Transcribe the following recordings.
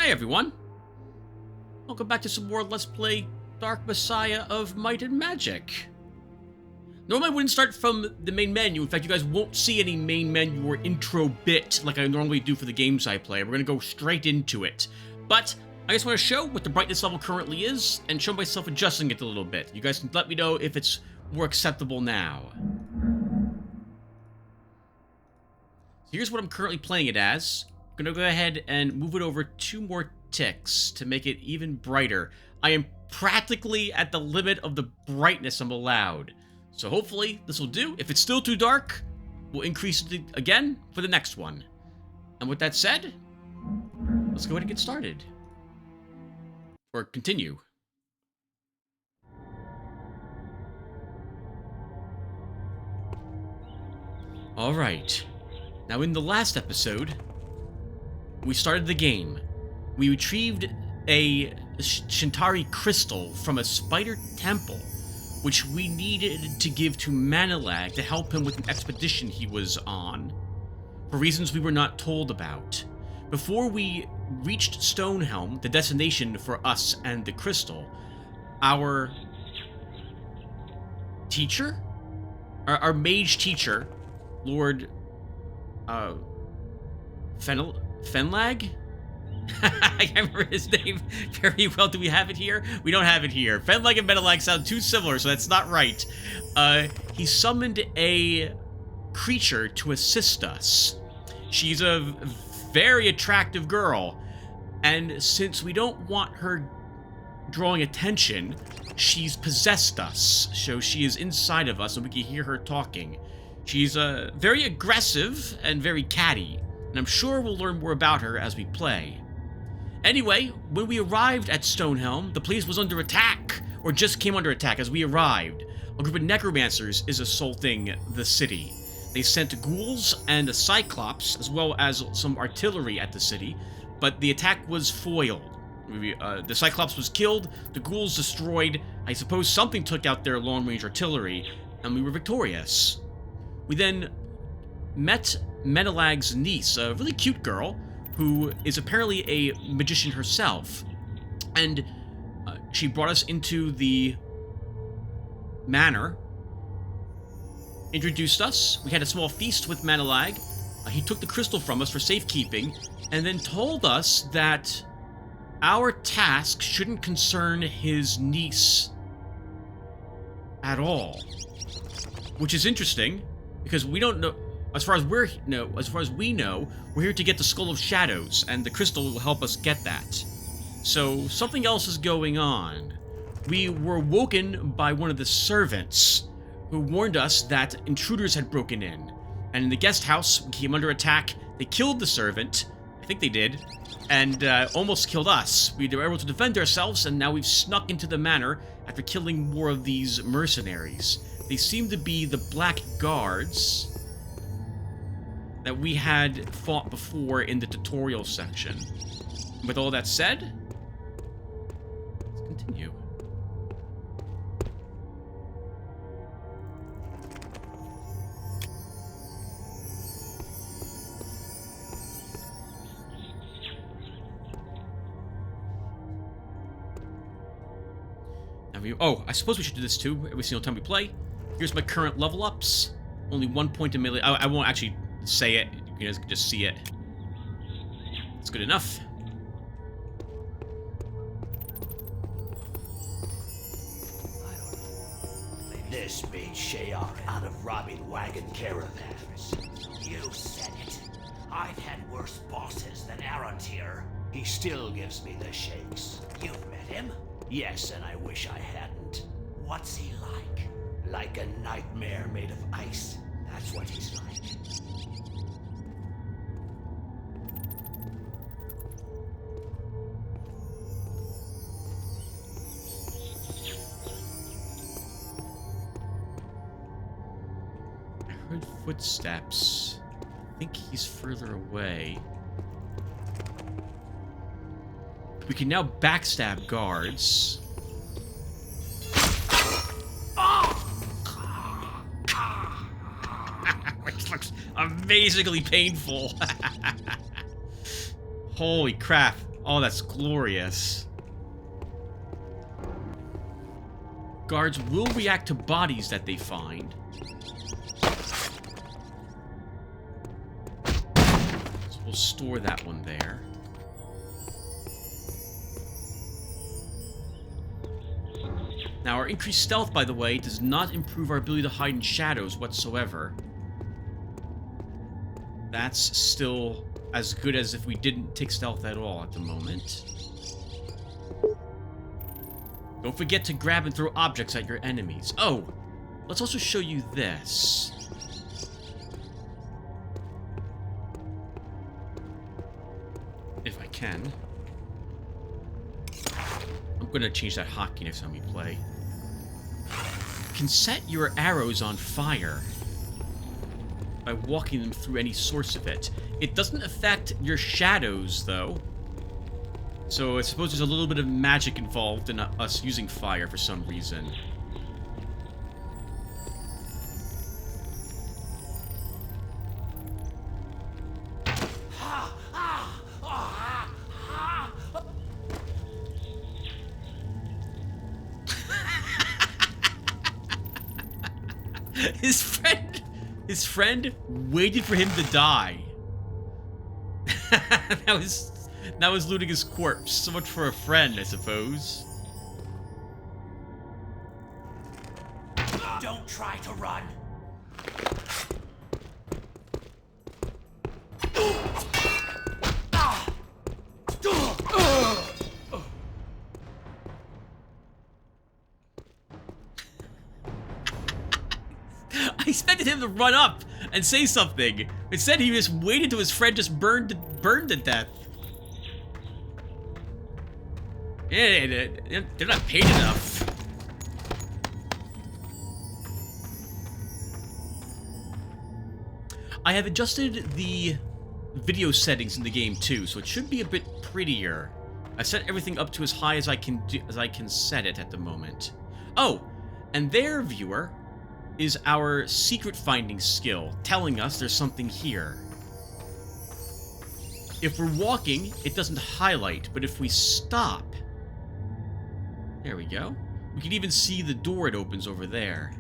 Hey everyone! Welcome back to some more Let's Play Dark Messiah of Might and Magic. Normally I wouldn't start from the main menu. In fact, you guys won't see any main menu or intro bit like I normally do for the games I play. We're going to go straight into it. But I just want to show what the brightness level currently is and show myself adjusting it a little bit. You guys can let me know if it's more acceptable now. So here's what I'm currently playing it as. I'm going to go ahead and move it over 2 more ticks to make it even brighter. I am practically at the limit of the brightness I'm allowed. So hopefully this will do. If it's still too dark, we'll increase it again for the next one. And with that said, let's go ahead and get started. Or continue. Alright. Now in the last episode, we started the game. We retrieved a Shintari crystal from a spider temple, which we needed to give to Manilag to help him with an expedition he was on, for reasons we were not told about. Before we reached Stonehelm, the destination for us and the crystal, our teacher? Our mage teacher, Lord Fenlag? I can't remember his name very well. Do we have it here? We don't have it here. Fenlag and Menelag sound too similar, so that's not right. He summoned a creature to assist us. She's a very attractive girl, and since we don't want her drawing attention, she's possessed us, so she is inside of us and we can hear her talking. She's very aggressive and very catty, and I'm sure we'll learn more about her as we play. Anyway, when we arrived at Stonehelm, the place was under attack, or just came under attack as we arrived. A group of necromancers is assaulting the city. They sent ghouls and a cyclops, as well as some artillery at the city, but the attack was foiled. The cyclops was killed, the ghouls destroyed, I suppose something took out their long-range artillery, and we were victorious. We then met Menelag's niece, a really cute girl, who is apparently a magician herself. And she brought us into the manor, introduced us. We had a small feast with Menelag. He took the crystal from us for safekeeping, and then told us that our task shouldn't concern his niece at all. Which is interesting, because we don't know. As far as we know, we're here to get the Skull of Shadows, and the crystal will help us get that. So something else is going on. We were woken by one of the servants, who warned us that intruders had broken in. And in the guest house, we came under attack. They killed the servant, I think they did, and almost killed us. We were able to defend ourselves, and now we've snuck into the manor after killing more of these mercenaries. They seem to be the Black Guards that we had fought before in the tutorial section. With all that said, let's continue. Now I suppose we should do this too every single time we play. Here's my current level ups. Only 1 point in melee. I won't actually say it, you guys can just see it. It's good enough. This made Shayar out of robbing wagon caravans. You said it. I've had worse bosses than Arontir. He still gives me the shakes. You've met him? Yes, and I wish I hadn't. What's he like? Like a nightmare made of ice. That's what he's like. I heard footsteps. I think he's further away. We can now backstab guards. Which looks amazingly painful. Holy crap. Oh, that's glorious. Guards will react to bodies that they find. So we'll store that one there. Now, our increased stealth, by the way, does not improve our ability to hide in shadows whatsoever. That's still as good as if we didn't take stealth at all at the moment. Don't forget to grab and throw objects at your enemies. Oh, let's also show you this. If I can. I'm going to change that hotkey next time we play. You can set your arrows on fire by walking them through any source of it. It doesn't affect your shadows, though. So I suppose there's a little bit of magic involved in us using fire for some reason. His friend waited for him to die. That was looting his corpse. So much for a friend, I suppose. Don't try to run. I expected him to run up and say something. Instead, he just waited till his friend just burned to death. Yeah, they're not paid enough. I have adjusted the video settings in the game too, so it should be a bit prettier. I set everything up to as high as I can set it at the moment. Oh, and there, viewer, is our secret finding skill, telling us there's something here. If we're walking, it doesn't highlight, but if we stop... There we go. We can even see the door it opens over there.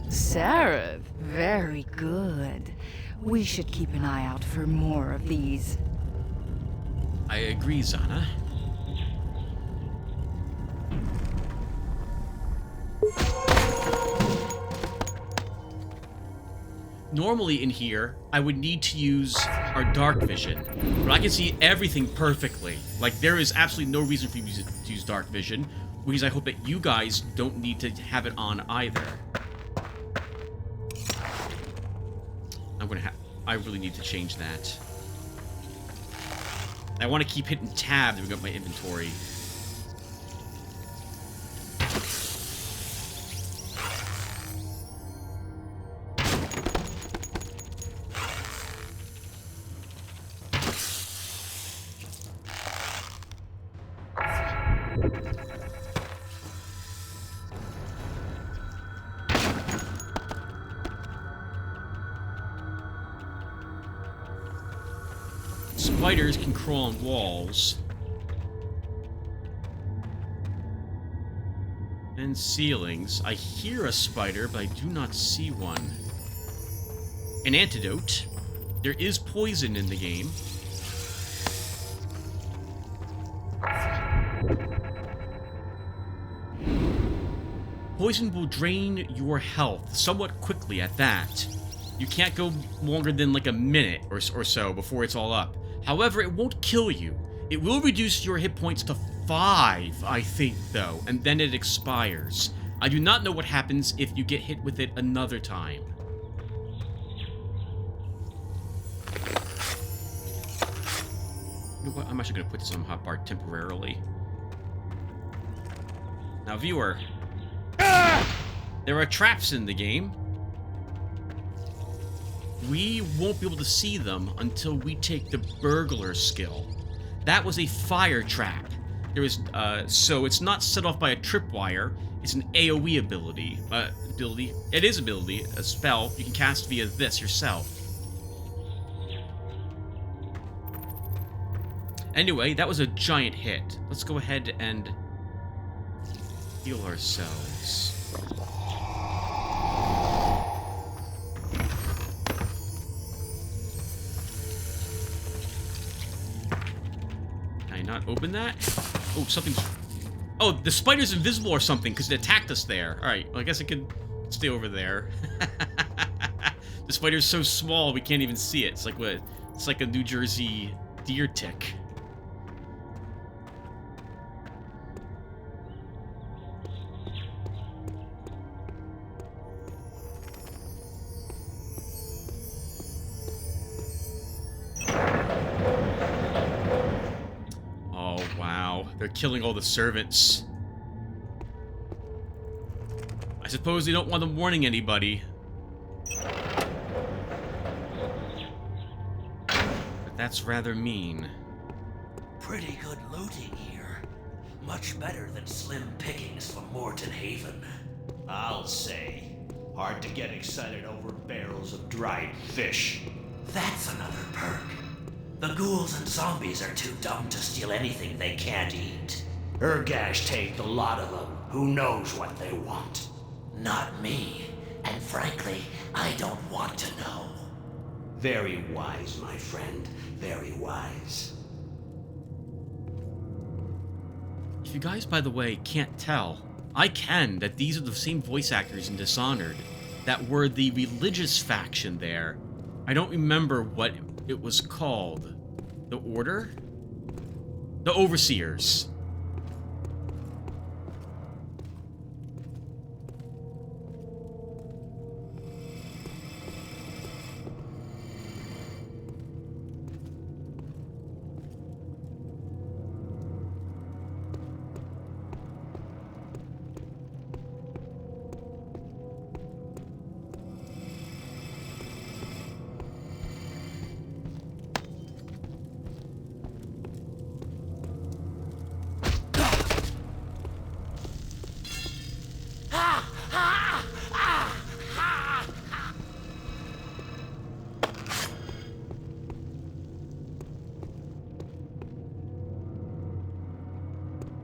Sarah, very good. We should keep an eye out for more of these. I agree, Zana. Normally in here, I would need to use our dark vision, but I can see everything perfectly. Like, there is absolutely no reason for me to use dark vision, because I hope that you guys don't need to have it on either. I really need to change that. I want to keep hitting tab to bring up my inventory. Spiders can crawl on walls. And ceilings. I hear a spider, but I do not see one. An antidote. There is poison in the game. Poison will drain your health somewhat quickly at that. You can't go longer than like a minute or so before it's all up. However, it won't kill you. It will reduce your hit points to 5, I think, though, and then it expires. I do not know what happens if you get hit with it another time. You know what? I'm actually going to put this on hotbar temporarily. Now, viewer. There are traps in the game. We won't be able to see them until we take the burglar skill. That was a fire trap. So it's not set off by a tripwire. It's an AoE ability. It is ability, a spell you can cast via this yourself. Anyway, that was a giant hit. Let's go ahead and heal ourselves. Can I not open that? Oh, something's... Oh, the spider's invisible or something because it attacked us there. Alright, well, I guess I could stay over there. The spider's so small we can't even see it. It's like what? It's like a New Jersey deer tick. Oh, wow. They're killing all the servants. I suppose they don't want them warning anybody. But that's rather mean. Pretty good looting here. Much better than slim pickings from Morton Haven. I'll say. Hard to get excited over barrels of dried fish. That's another perk. The ghouls and zombies are too dumb to steal anything they can't eat. Urgash take the lot of them. Who knows what they want? Not me. And frankly, I don't want to know. Very wise, my friend. Very wise. If you guys, by the way, can't tell, I can, that these are the same voice actors in Dishonored that were the religious faction there. I don't remember what it was called. The Order? The Overseers.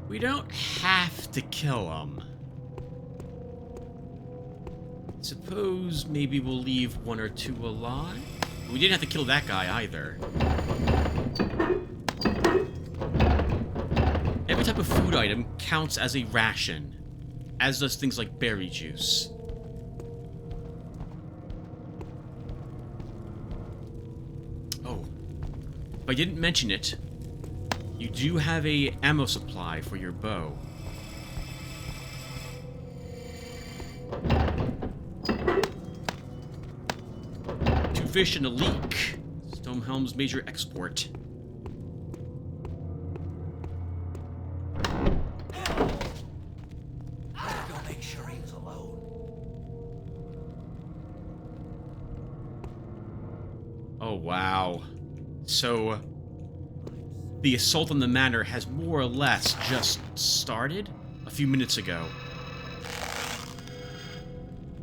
We don't have to kill him. Suppose maybe we'll leave one or two alive? We didn't have to kill that guy either. Every type of food item counts as a ration, as does things like berry juice. Oh, if I didn't mention it, you do have a ammo supply for your bow. Two fish and a leek. Stonehelm's major export. I'll go make sure he was alone. Oh, wow. So, the assault on the manor has more or less just started a few minutes ago. I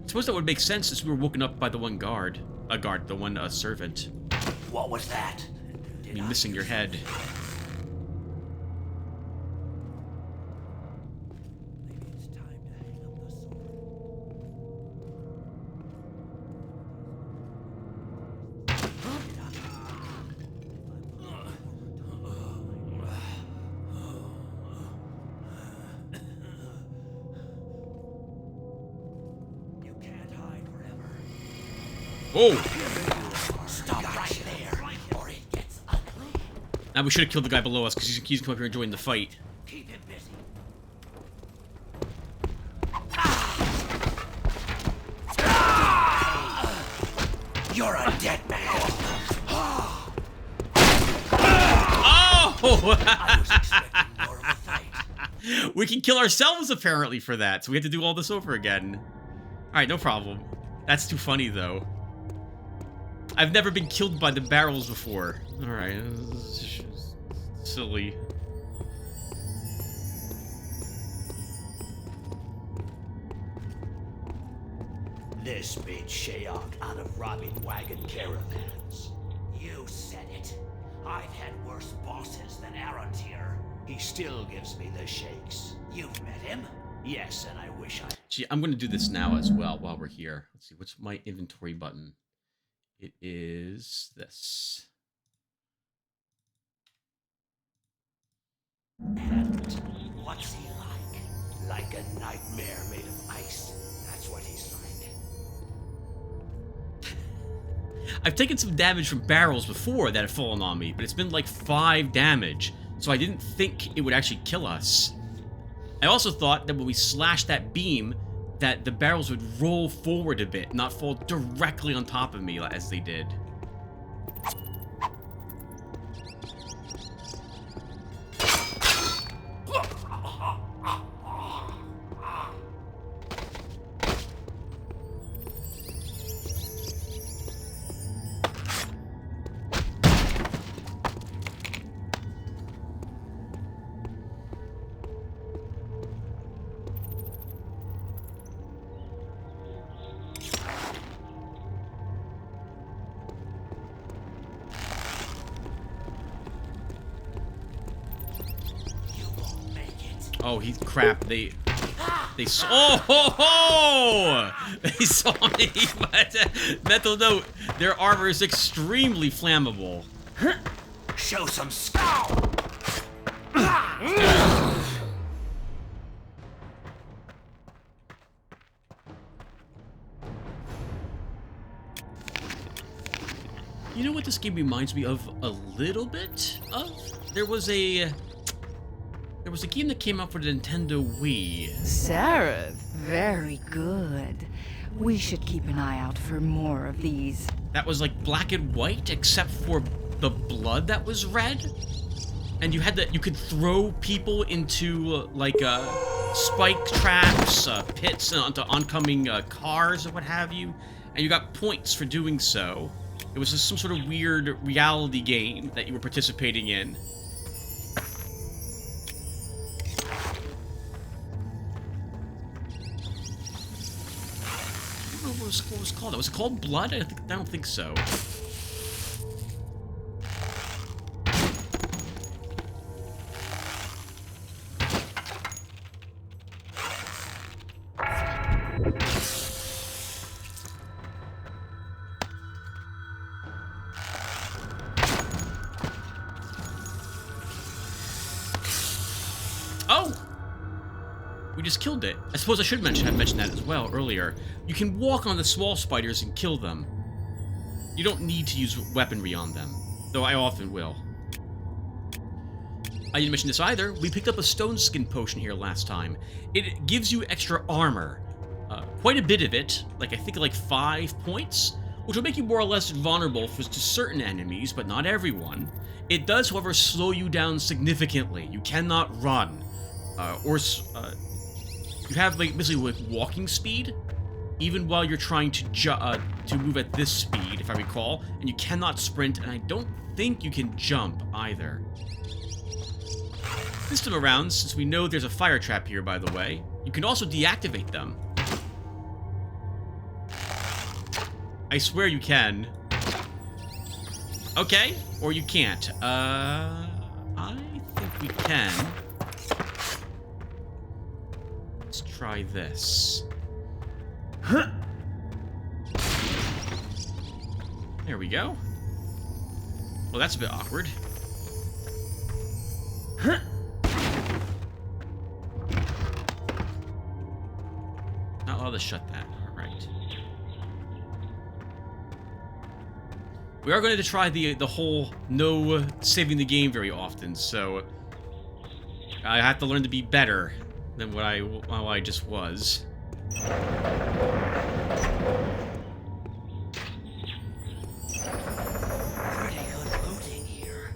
suppose that would make sense since we were woken up by the one servant. What was that? I mean, missing your head. Maybe it's time to hang up the sword. You can't hide forever. Oh! Stop right there, or it gets ugly. Now we should have killed the guy below us because he's come up here and joined the fight. Keep him busy. You're a dead man. Oh! I was expecting more of a fight. We can kill ourselves apparently for that, so we have to do all this over again. Alright, no problem. That's too funny though. I've never been killed by the barrels before. Alright, silly. This made Shayok out of robbing wagon caravans. You said it. I've had worse bosses than Arantir. He still gives me the shakes. You've met him? Yes, and I wish I... Gee, I'm going to do this now as well while we're here. Let's see, what's my inventory button? It is this. And what's he like? Like a nightmare made of ice. That's what he's like. I've taken some damage from barrels before that have fallen on me, but it's been like 5 damage, so I didn't think it would actually kill us. I also thought that when we slashed that beam, that the barrels would roll forward a bit, not fall directly on top of me as they did. Oh, crap, they saw, oh, ho, ho! They saw me, but, mental note, their armor is extremely flammable. Show some scowl! You know what this game reminds me of a little bit of? There was a game that came out for the Nintendo Wii. Seraph, very good. We should keep an eye out for more of these. That was like black and white, except for the blood that was red. And you could throw people into like spike traps, pits, onto oncoming cars or what have you. And you got points for doing so. It was just some sort of weird reality game that you were participating in. What it was called. Was it called Blood? I don't think so. Oh! We just killed it. I suppose I should have mentioned that as well earlier. You can walk on the small spiders and kill them. You don't need to use weaponry on them, though I often will. I didn't mention this either. We picked up a stone skin potion here last time. It gives you extra armor. Quite a bit of it, I think like 5 points, which will make you more or less vulnerable to certain enemies, but not everyone. It does, however, slow you down significantly. You cannot run. You have basically walking speed, even while you're trying to move at this speed, if I recall, and you cannot sprint, and I don't think you can jump either. This time around, since we know there's a fire trap here, by the way, you can also deactivate them. I swear you can. Okay, or you can't. I think we can. Let's try this. There we go. Well, that's a bit awkward. Not allowed to shut that. All right. We are going to try the whole no saving the game very often, so I have to learn to be better than what I just was. Pretty good looting here.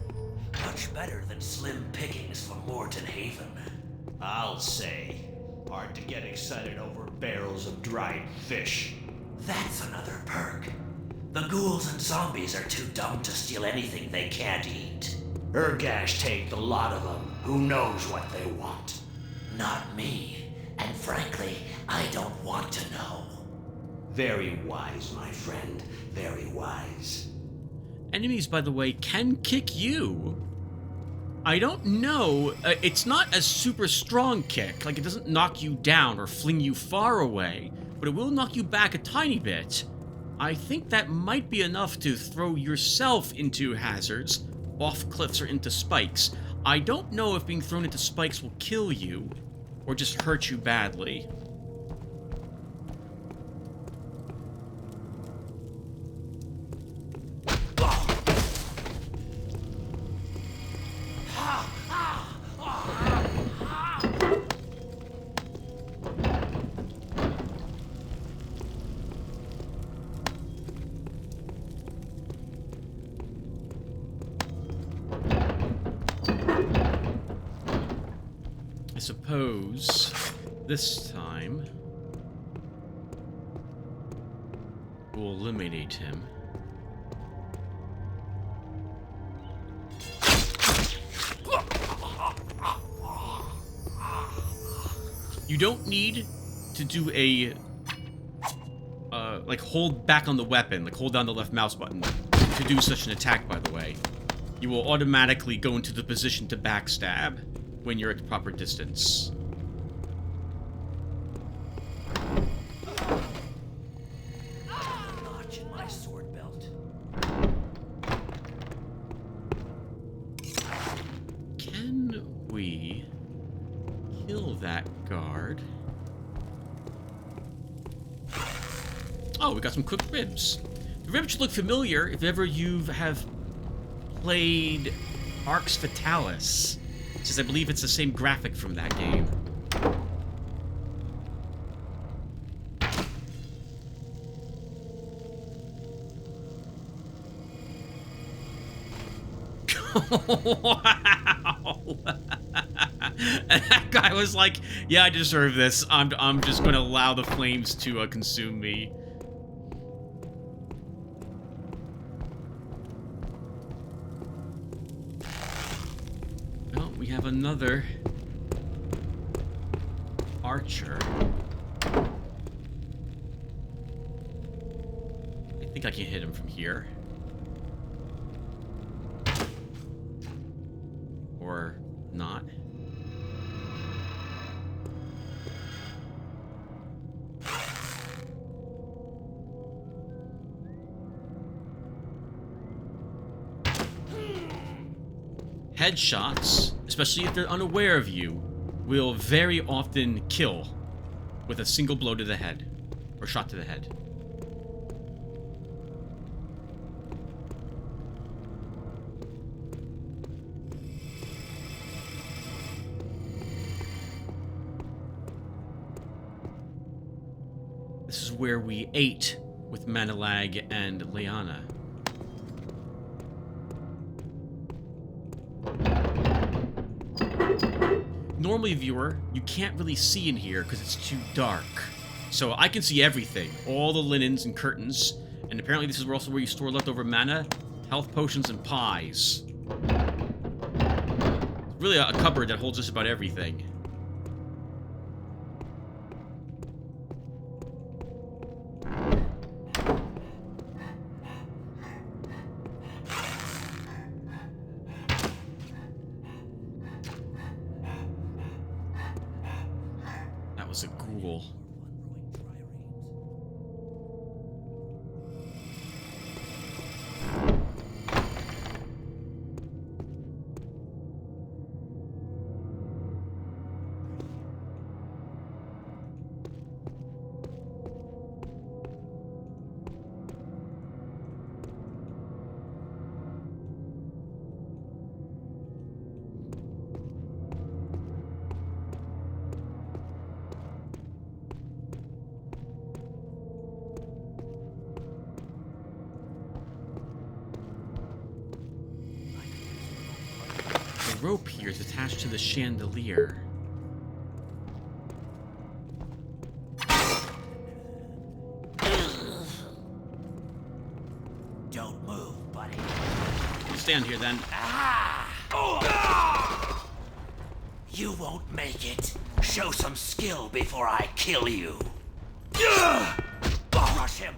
Much better than slim pickings from Morton Haven. I'll say. Hard to get excited over barrels of dried fish. That's another perk. The ghouls and zombies are too dumb to steal anything they can't eat. Urgash take the lot of them. Who knows what they want? Not me. And frankly, I don't want to know. Very wise, my friend. Very wise. Enemies, by the way, can kick you. I don't know. It's not a super strong kick. Like, it doesn't knock you down or fling you far away, but it will knock you back a tiny bit. I think that might be enough to throw yourself into hazards, off cliffs or into spikes. I don't know if being thrown into spikes will kill you or just hurt you badly. I suppose this time we'll eliminate him. You don't need to do a like hold back on the weapon, like hold down the left mouse button to do such an attack, by the way. You will automatically go into the position to backstab when you're at the proper distance. Notch in my sword belt. Can we kill that guard? Oh, we got some cooked ribs. The ribs should look familiar if ever you have played Arx Fatalis, since I believe it's the same graphic from that game. Wow! And that guy was like, "Yeah, I deserve this. I'm just going to allow the flames to consume me." Well, we have another archer. I think I can hit him from here. Or not. Headshots, especially if they're unaware of you, will very often kill with a single blow to the head, or shot to the head. This is where we ate with Manilag and Liana. Normally, viewer, you can't really see in here because it's too dark. So I can see everything, all the linens and curtains, and apparently this is also where you store leftover mana, health potions, and pies. It's really a cupboard that holds just about everything. That was a ghoul. The rope here is attached to the chandelier. Don't move, buddy. Stand here then. You won't make it. Show some skill before I kill you. Crush him.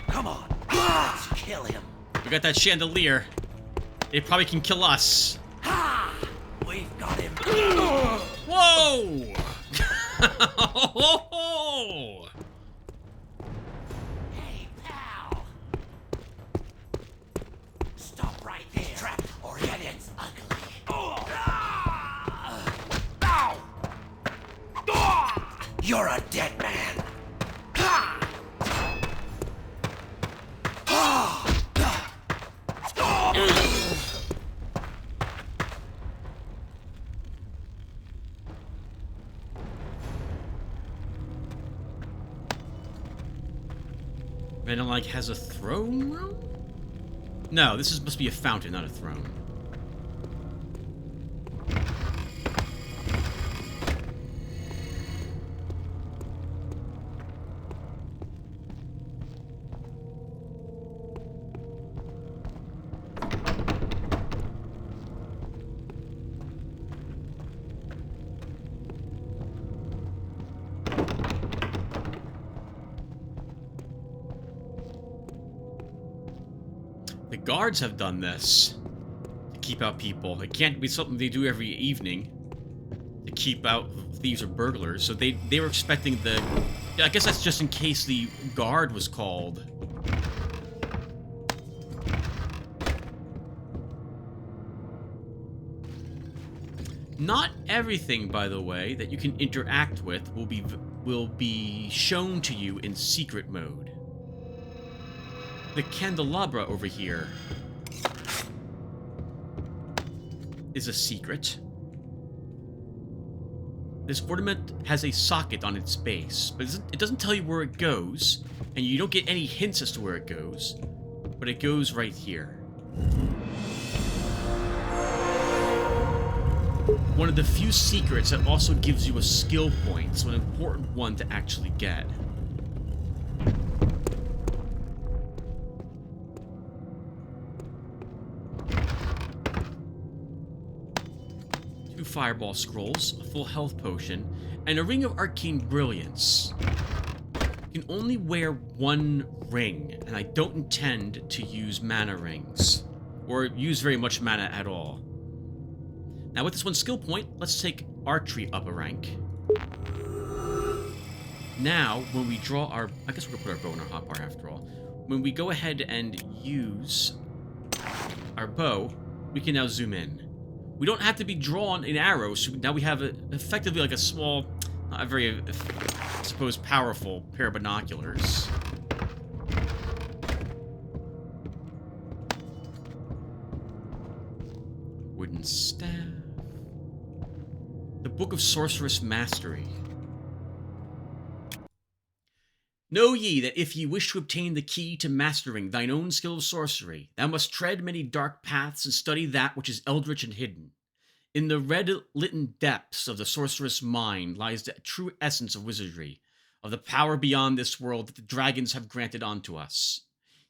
Come on, let's kill him. We We got that chandelier. They probably can kill us. Ha! We've got him. Whoa! Hey, pal. Stop right there. Trap or get it. Ugly. You're a dead man. Venom like has a throne room? No, this must be a fountain, not a throne. The guards have done this to keep out people. It can't be something they do every evening to keep out thieves or burglars. So they were expecting the... I guess that's just in case the guard was called. Not everything, by the way, that you can interact with will be shown to you in secret mode. The candelabra over here is a secret. This ornament has a socket on its base, but it doesn't tell you where it goes, and you don't get any hints as to where it goes, but it goes right here. One of the few secrets that also gives you a skill point, so an important one to actually get. Fireball scrolls, a full health potion, and a ring of arcane brilliance. You can only wear one ring, and I don't intend to use mana rings, or use very much mana at all. Now with this one skill point, let's take archery up a rank. Now, when we draw our... I guess we're gonna put our bow in our hotbar after all. When we go ahead and use our bow, we can now zoom in. We don't have to be drawn in arrows, so now we have effectively like a small, not a very, I suppose, powerful pair of binoculars. Wooden staff. The Book of Sorceress Mastery. Know ye that if ye wish to obtain the key to mastering thine own skill of sorcery, thou must tread many dark paths and study that which is eldritch and hidden. In the red-litten depths of the sorceress mind lies the true essence of wizardry, of the power beyond this world that the dragons have granted unto us.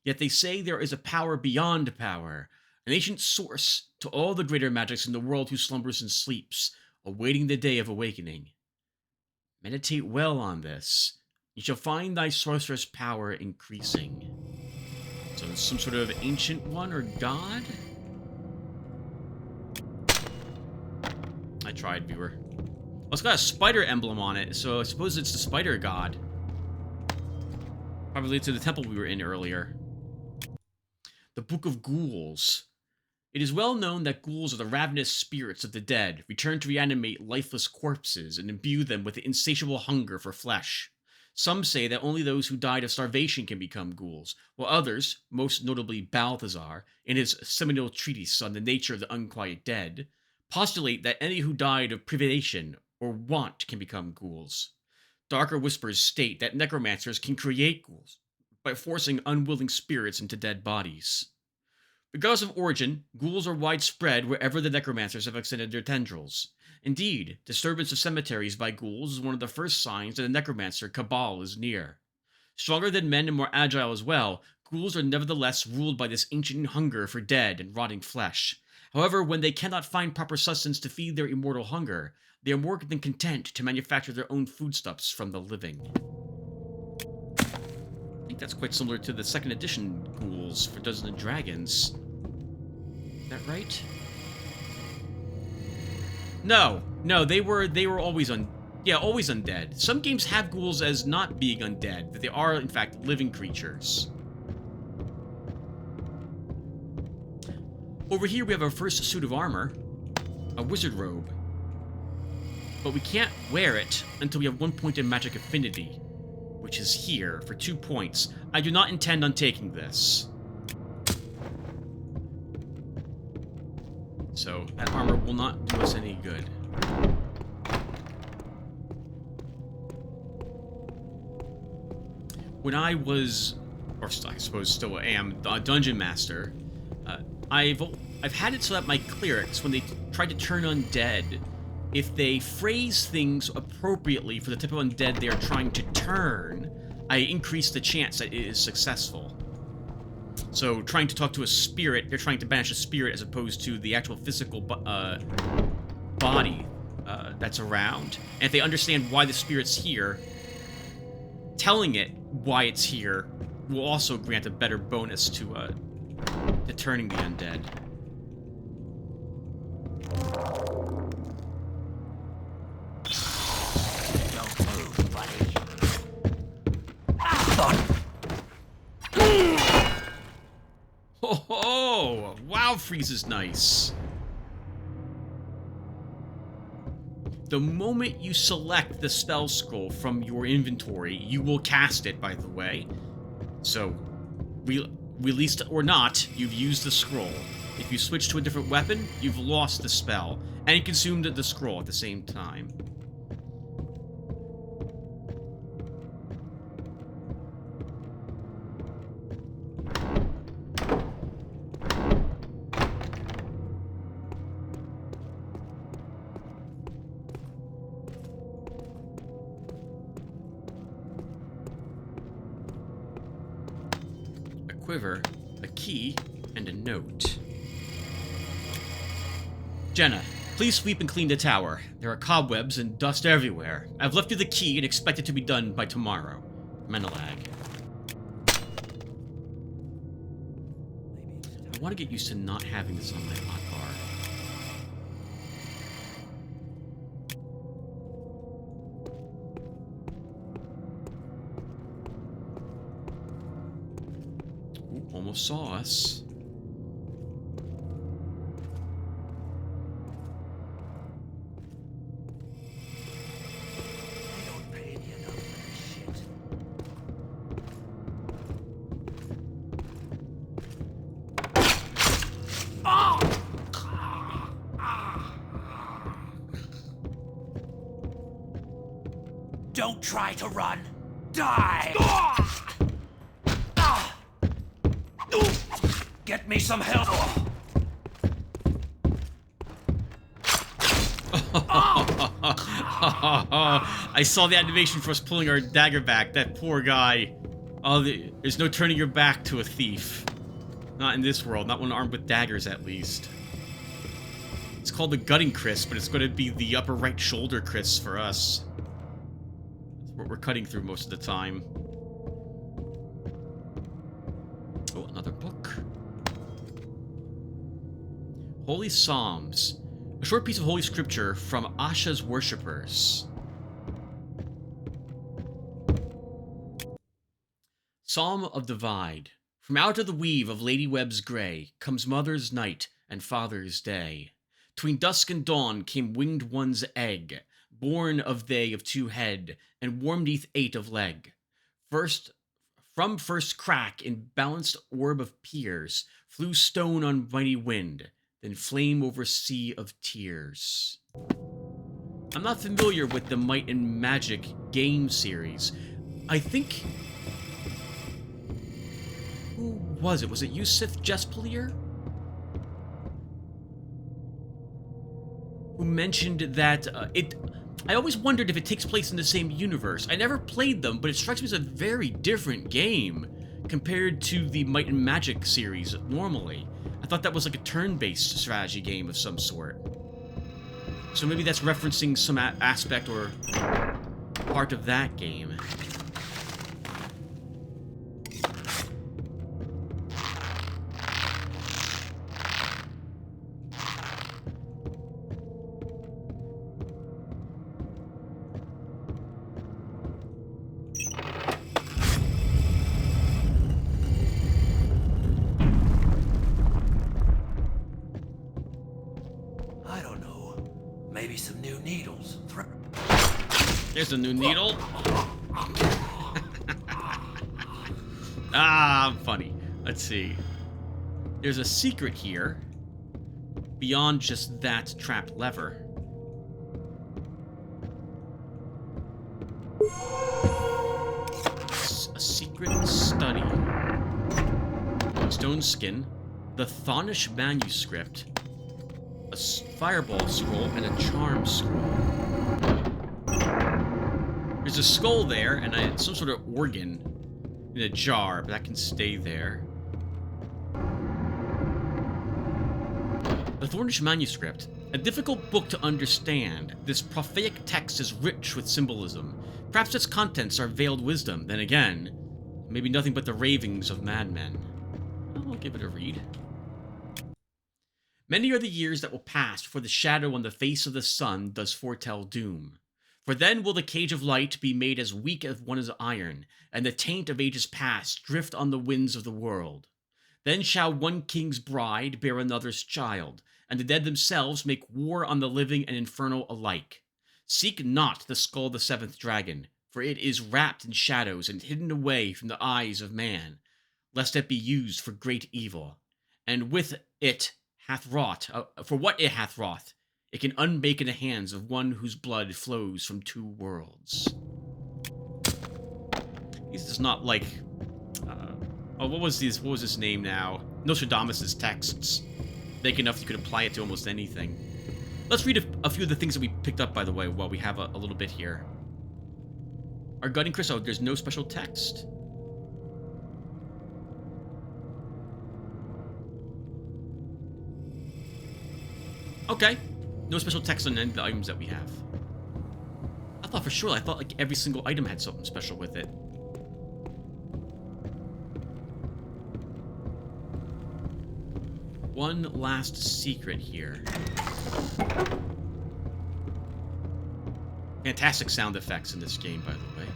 Yet they say there is a power beyond power, an ancient source to all the greater magics in the world who slumbers and sleeps, awaiting the day of awakening. Meditate well on this. You shall find thy sorceress power increasing. So it's some sort of ancient one or god? I tried, viewer. Well, it's got a spider emblem on it, so I suppose it's the spider god. Probably to the temple we were in earlier. The Book of Ghouls. It is well known that ghouls are the ravenous spirits of the dead, return to reanimate lifeless corpses and imbue them with the insatiable hunger for flesh. Some say that only those who died of starvation can become ghouls, while others, most notably Balthazar, in his seminal treatise on the nature of the unquiet dead, postulate that any who died of privation or want can become ghouls. Darker whispers state that necromancers can create ghouls by forcing unwilling spirits into dead bodies. Regardless of origin, ghouls are widespread wherever the necromancers have extended their tendrils. Indeed, disturbance of cemeteries by ghouls is one of the first signs that a necromancer cabal is near. Stronger than men and more agile as well, ghouls are nevertheless ruled by this ancient hunger for dead and rotting flesh. However, when they cannot find proper sustenance to feed their immortal hunger, they are more than content to manufacture their own foodstuffs from the living. I think that's quite similar to the second edition ghouls for Dungeons and Dragons. Is that right? No, they were always always undead. Some games have ghouls as not being undead, but they are in fact living creatures. Over here we have our first suit of armor, a wizard robe. But we can't wear it until we have 1 point in magic affinity, which is here for 2 points. I do not intend on taking this. So that armor will not do us any good. When I was, or I suppose still am, a dungeon master, I've had it so that my clerics, when they try to turn undead, if they phrase things appropriately for the type of undead they are trying to turn, I increase the chance that it is successful. So, trying to talk to a spirit, they're trying to banish a spirit as opposed to the actual physical body that's around. And if they understand why the spirit's here, telling it why it's here will also grant a better bonus to turning the undead. Don't move, buddy. Oh, wow, freeze is nice. The moment you select the spell scroll from your inventory, you will cast it, by the way. So, released or not, you've used the scroll. If you switch to a different weapon, you've lost the spell, and you consumed the scroll at the same time. A quiver, a key, and a note. Jenna, please sweep and clean the tower. There are cobwebs and dust everywhere. I've left you the key and expect it to be done by tomorrow. Menelag. I want to get used to not having this on my hotbar. Ooh, almost saw us. Don't try to run. Die! Get me some help! I saw the animation for us pulling our dagger back. That poor guy. Oh, there's no turning your back to a thief. Not in this world. Not when armed with daggers, at least. It's called the gutting Chris, but it's going to be the upper right shoulder Chris for us. That's what we're cutting through most of the time. Oh, another book. Holy Psalms. A short piece of Holy Scripture from Asha's worshippers. Psalm of Divide. From out of the weave of Lady Webb's grey comes mother's night and father's day. Tween dusk and dawn came winged one's egg, born of they of two head, and warm 'neath 8 of leg. From first crack in balanced orb of peers, flew stone on mighty wind, then flame over sea of tears. I'm not familiar with the Might and Magic game series. I think... Who was it? Was it Yusuf Jespalier? Who mentioned that I always wondered if it takes place in the same universe. I never played them, but it strikes me as a very different game compared to the Might and Magic series normally. I thought that was like a turn-based strategy game of some sort. So maybe that's referencing some aspect or part of that game. I don't know. Maybe some new needles. There's a new needle. Ah, I'm funny. Let's see. There's a secret here. Beyond just that trapped lever. A secret study. Stone skin. The Thonish manuscript. A fireball scroll and a charm scroll. There's a skull there and some sort of organ in a jar, but that can stay there. The Thornish manuscript. A difficult book to understand, this prophetic text is rich with symbolism. Perhaps its contents are veiled wisdom, then again, maybe nothing but the ravings of madmen. I'll give it a read. Many are the years that will pass before the shadow on the face of the sun does foretell doom. For then will the cage of light be made as weak as one is iron, and the taint of ages past drift on the winds of the world. Then shall one king's bride bear another's child, and the dead themselves make war on the living and infernal alike. Seek not the skull of the seventh dragon, for it is wrapped in shadows and hidden away from the eyes of man, lest it be used for great evil. And with it hath wrought, for what it hath wrought, it can unbake in the hands of one whose blood flows from two worlds. This is not like, what was his name now? Nostradamus' texts. Big enough you could apply it to almost anything. Let's read a few of the things that we picked up, by the way, while we have a little bit here. Our guiding crystal, there's no special text. Okay. No special text on any of the items that we have. I thought like every single item had something special with it. One last secret here. Fantastic sound effects in this game, by the way.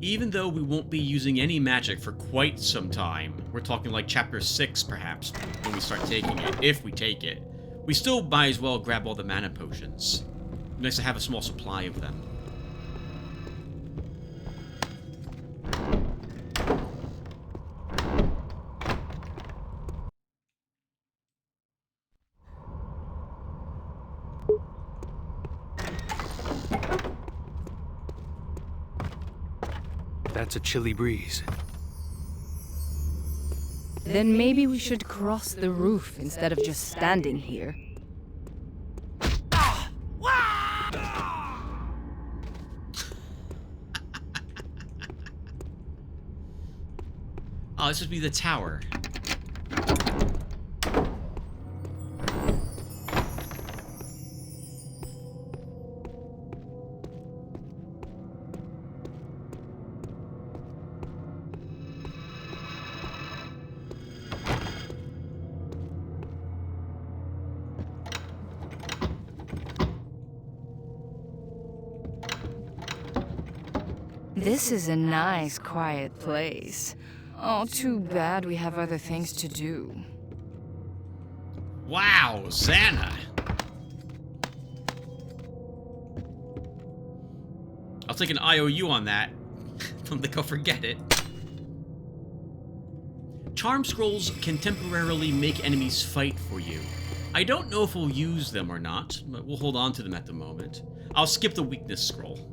Even though we won't be using any magic for quite some time, we're talking like chapter 6 perhaps, when we start taking it, if we take it, we still might as well grab all the mana potions. Nice to have a small supply of them. That's a chilly breeze. Then maybe we should cross the roof instead of just standing here. Oh, this would be the tower. This is a nice, quiet place. Oh, too bad we have other things to do. Wow, Xana! I'll take an IOU on that. Don't think I'll forget it. Charm scrolls can temporarily make enemies fight for you. I don't know if we'll use them or not, but we'll hold on to them at the moment. I'll skip the weakness scroll.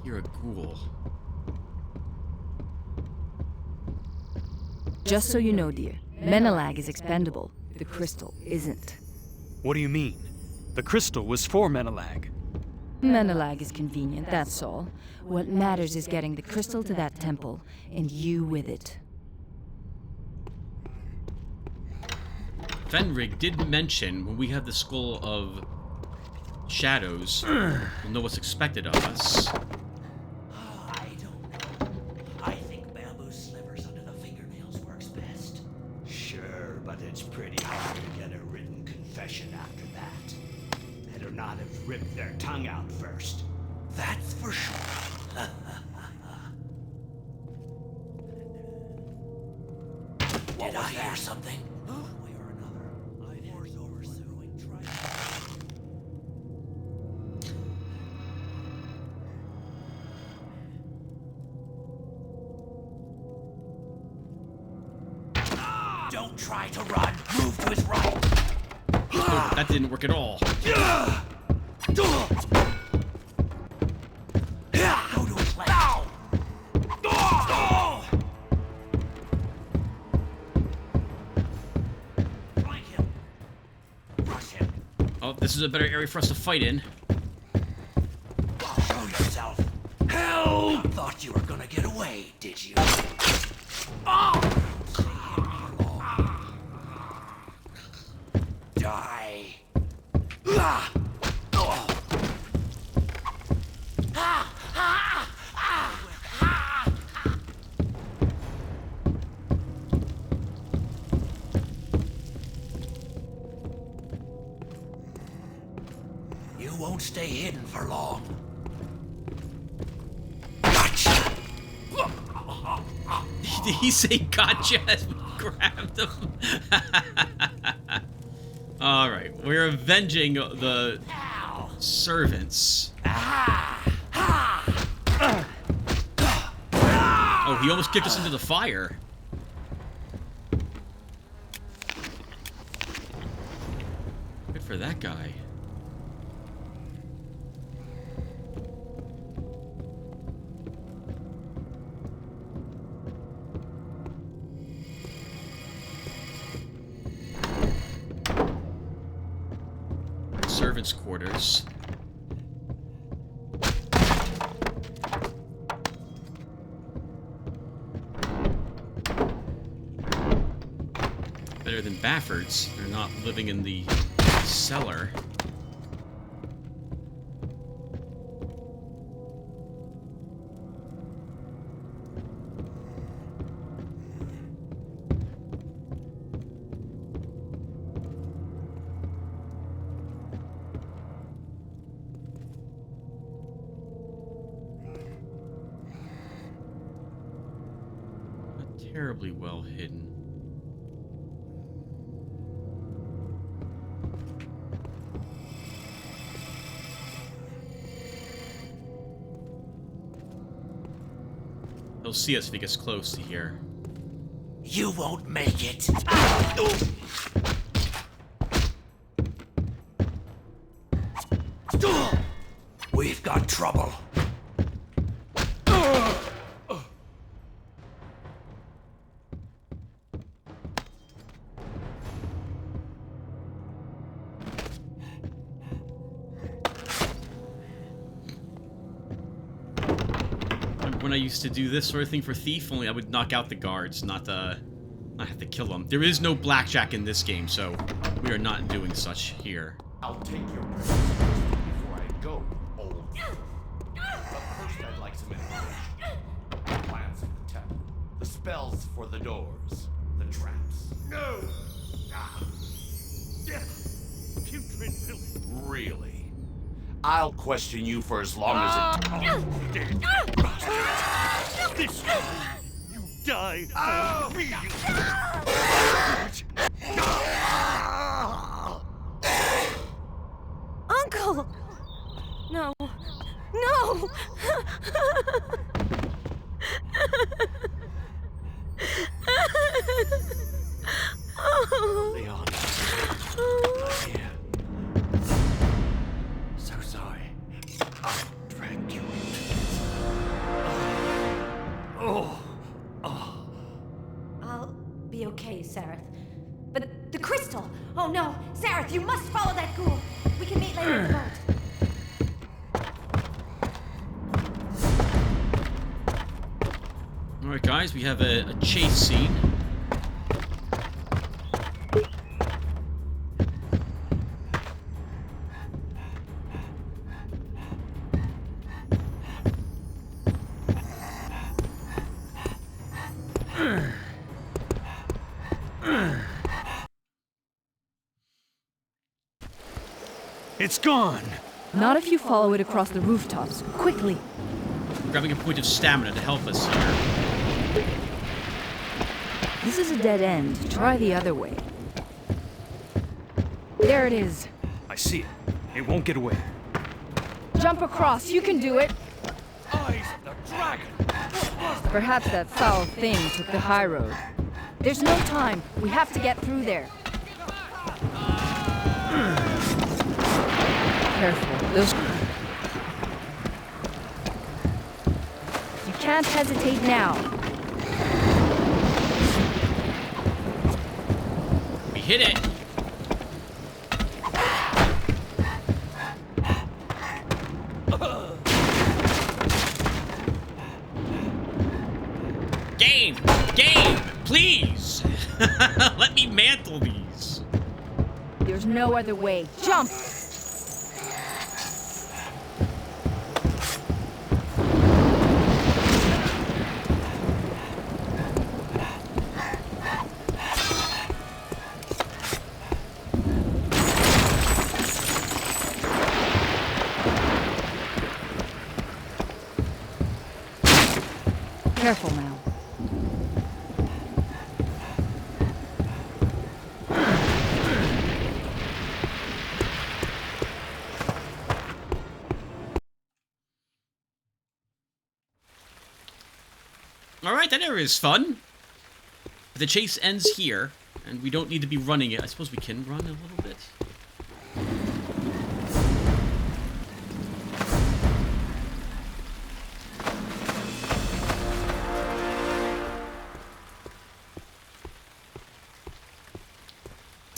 You're a ghoul. Just so you know, dear, Menelag is expendable. The crystal isn't. What do you mean? The crystal was for Menelag. Menelag is convenient, that's all. What matters is getting the crystal to that temple, and you with it. Fenrig did mention when we have the Skull of Shadows, we'll know what's expected of us. I don't know. I think bamboo slivers under the fingernails works best. Sure, but it's pretty hard to get a written confession after that. Better not have ripped their tongue out first. That's for sure. Did I hear something? One way or another. War's over soon. Don't try to run. Move to his right. Oh, that didn't work at all. Go to his left. Flank him. Rush him. Oh, this is a better area for us to fight in. Show yourself. Help! Thought you were gonna get away, did you? Oh! Die. You won't stay hidden for long. Gotcha! Did he say gotcha as we grabbed him? Alright, we're avenging the servants. Oh, he almost kicked us into the fire. Good for that guy. Servants' quarters. Better than Bafford's. They're not living in the cellar. Terribly well hidden. He'll see us if he gets close to here. You won't make it. We've got trouble. When I used to do this sort of thing for Thief, only I would knock out the guards, not have to kill them. There is no blackjack in this game, so we are not doing such here. I'll take your presents before I go, old. But first I'd like some information. The plans of the temple, the spells for the doors, the traps. No! Putrid filth. Really? I'll question you for as long as it... This you die for me. Uncle! No. No! Leon. Here. So sorry. I dragged you into I'll be okay, Sareth. But the crystal! Oh no! Sareth, you must follow that ghoul! We can meet later in the boat. Alright guys, we have a chase scene. It's gone. Not if you follow it across the rooftops. Quickly. Grabbing a point of stamina to help us here. This is a dead end. Try the other way. There it is. I see it. It won't get away. Jump across. You can do it. Eyes of the dragon! Perhaps that foul thing took the high road. There's no time. We have to get through there. Careful. Those... You can't hesitate now. We hit it. Game! Game! Please! Let me mantle these. There's no other way. Jump! Careful now. Alright, that area is fun. But the chase ends here, and we don't need to be running it. I suppose we can run a little bit.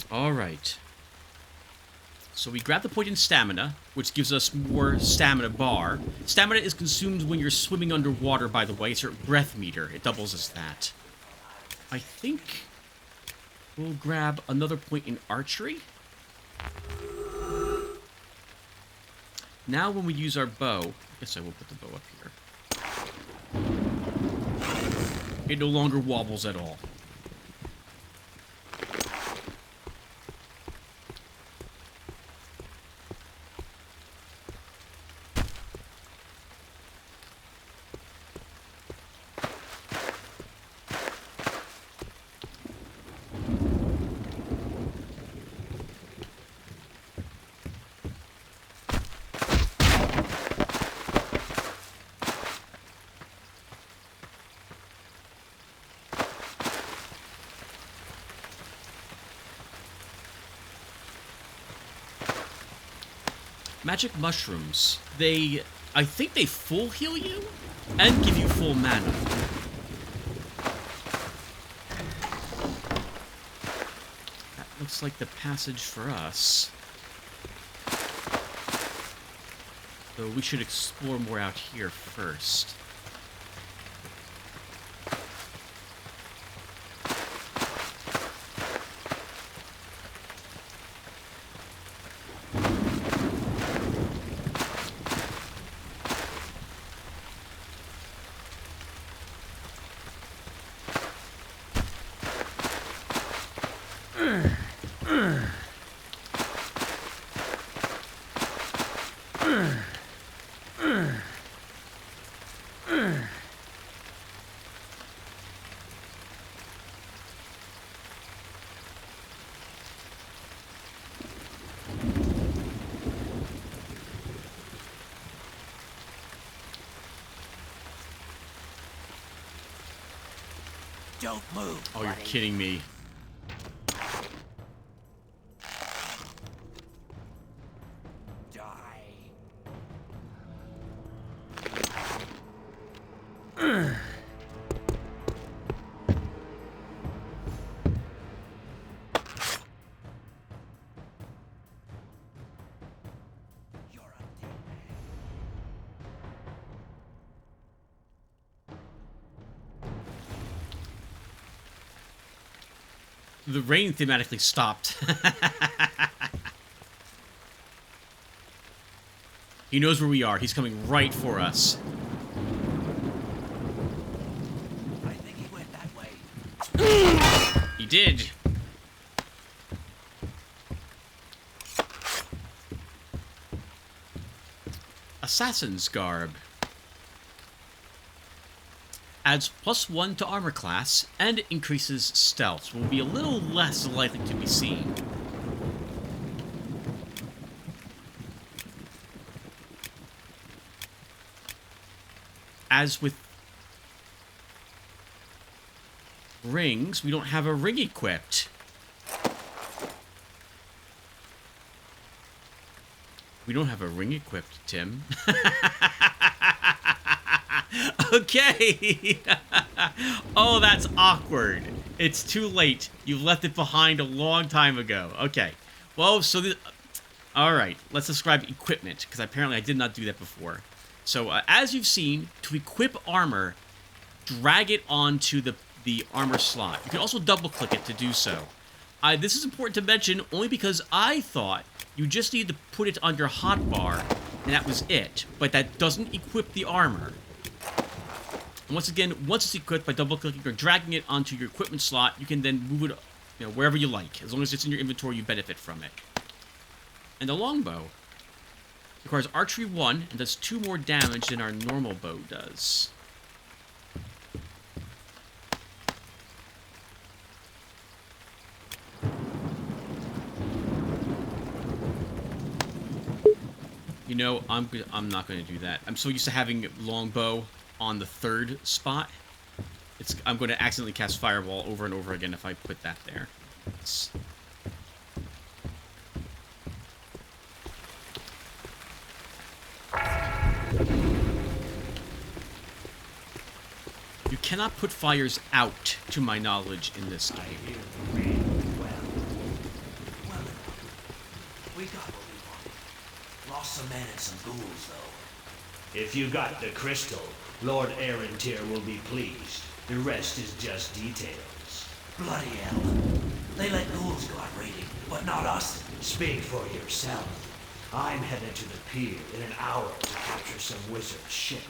Alright. So we grab the point in stamina, which gives us more stamina bar. Stamina is consumed when you're swimming underwater, by the way. It's your breath meter. It doubles as that. I think we'll grab another point in archery. Now when we use our bow... I guess I will put the bow up here. It no longer wobbles at all. Magic mushrooms. I think they full heal you and give you full mana. That looks like the passage for us. So we should explore more out here first. Don't move. Oh, you're buddy. kidding me. Die. You're a dead man. The rain thematically stopped. He knows where we are. He's coming right for us. I think he went that way. He did. Assassin's Garb. Adds +1 to armor class and increases stealth, so will be a little less likely to be seen. As with rings, we don't have a ring equipped. We don't have a ring equipped, Tim. Okay. Oh, that's awkward. It's too late. You've left it behind a long time ago. Okay. Well, so this... All right. Let's describe equipment, because apparently I did not do that before. So, as you've seen, to equip armor, drag it onto the armor slot. You can also double-click it to do so. This is important to mention only because I thought you just need to put it on your hotbar, and that was it. But that doesn't equip the armor. And once again, once it's equipped by double-clicking or dragging it onto your equipment slot, you can then move it, wherever you like. As long as it's in your inventory, you benefit from it. And the longbow requires archery 1 and does 2 more damage than our normal bow does. You know, I'm not going to do that. I'm so used to having longbow on the 3rd spot. I'm going to accidentally cast Fireball over and over again if I put that there. You cannot put fires out, to my knowledge, in this game. Well, we got what we wanted. Lost some men and some ghouls, though. If you got the crystal, Lord Arantir will be pleased. The rest is just details. Bloody hell. They let ghouls go out raiding, but not us. Speak for yourself. I'm headed to the pier in an hour to capture some wizard ship.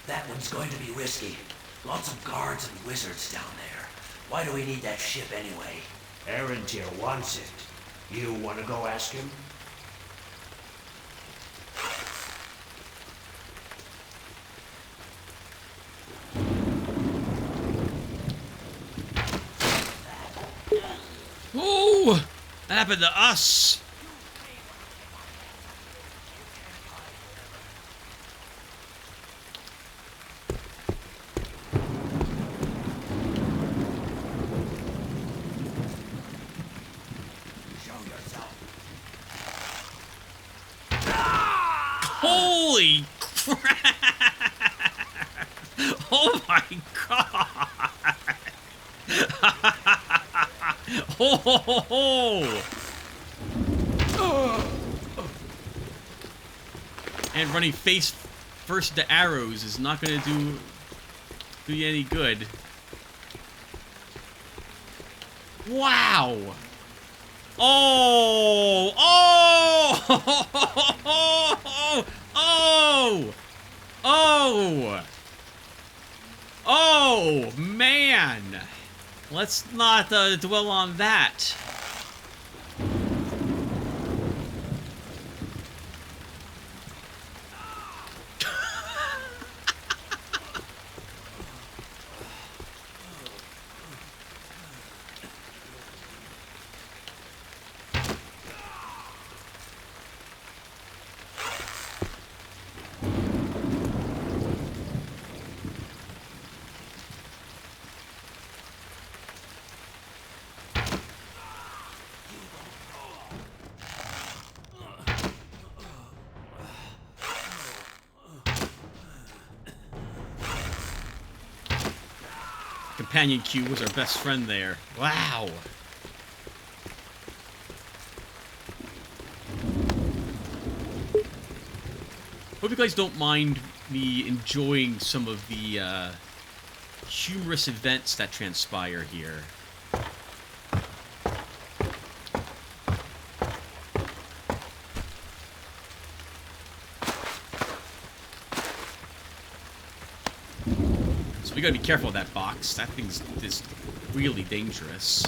That one's going to be risky. Lots of guards and wizards down there. Why do we need that ship anyway? Arantir wants it. You want to go ask him? Oh! That happened to us! Holy crap! Oh my god! Ho ho ho ho! And running face first to arrows is not going to do you any good. Wow! Oh! Oh! Oh! Oh! Oh, man! Let's not dwell on that. Companion Q was our best friend there. Wow. Hope you guys don't mind me enjoying some of the humorous events that transpire here. We gotta be careful of that box. That thing's just really dangerous.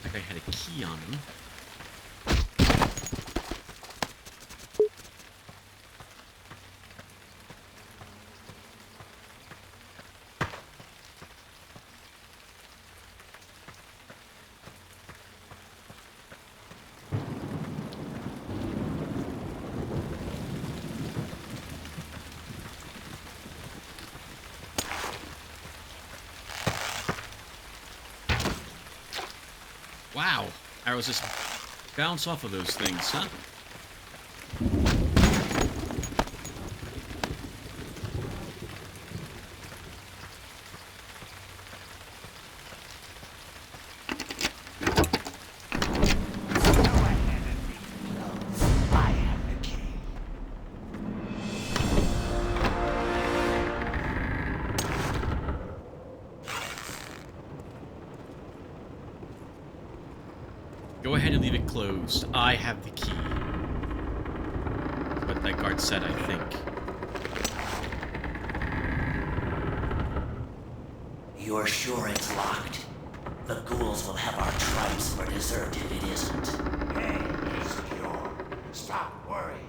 Like I had a key on him. Wow. Arrows just bounce off of those things, huh? I have the key. Go ahead and leave it closed. I have the key. That's what that guard said, I think. You're sure it's locked? The ghouls will have our tribes for dessert if it isn't. Hey, it's secure. Stop worrying.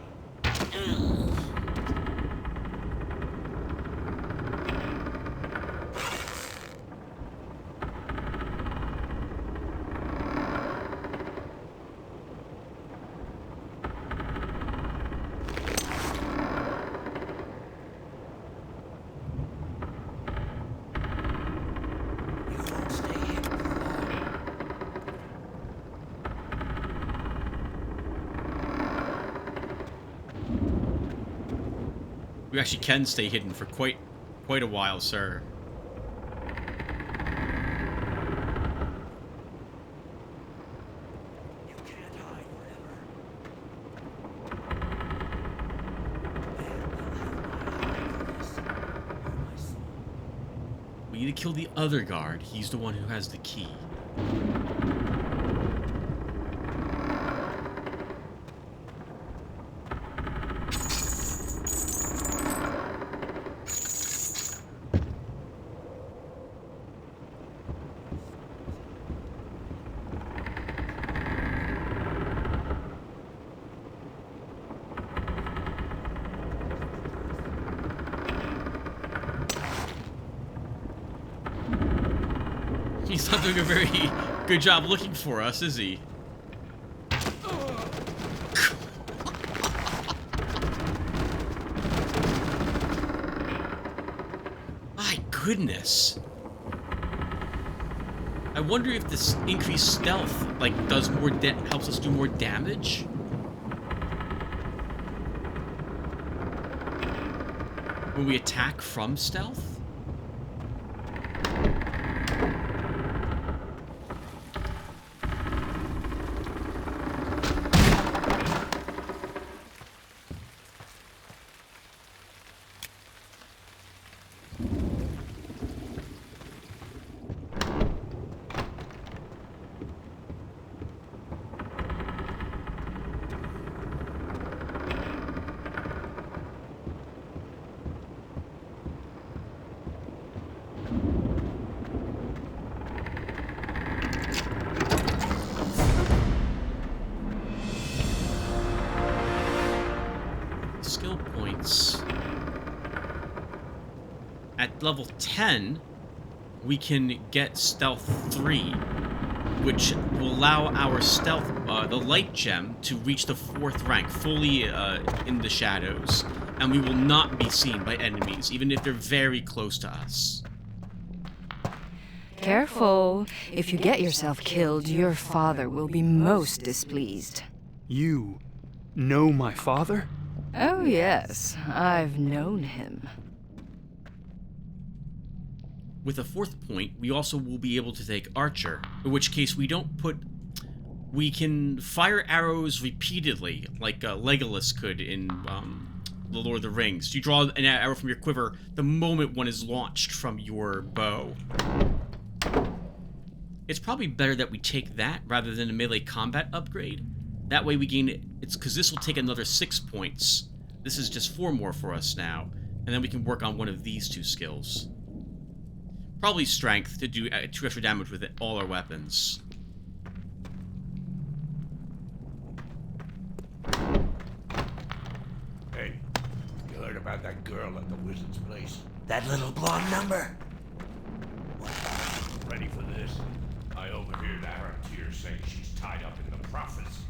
You won't stay here for long. We actually can stay hidden for quite a while, sir. You can't hide forever. My soul. We need to kill the other guard. He's the one who has the key. He's not doing a very good job looking for us, is he? My goodness. I wonder if this increased stealth, like, does more helps us do more damage? When we attack from stealth? Skill points. At level 10, we can get Stealth 3, which will allow our stealth, the light gem, to reach the 4th rank, fully in the shadows, and we will not be seen by enemies, even if they're very close to us. Careful. If you get yourself killed, your father will be most displeased. You know my father? Oh, yes. I've known him. With a 4th point, we also will be able to take Archer, in which case we can fire arrows repeatedly, like Legolas could in The Lord of the Rings. You draw an arrow from your quiver the moment one is launched from your bow. It's probably better that we take that rather than a melee combat upgrade. That way we gain, because this will take another 6 points. This is just 4 more for us now, and then we can work on one of these 2 skills. Probably strength to do 2 extra damage with all our weapons. Hey, you heard about that girl at the wizard's place? That little blonde number? Ready for this? I overheard Arantir saying she's tied up in the prophecy,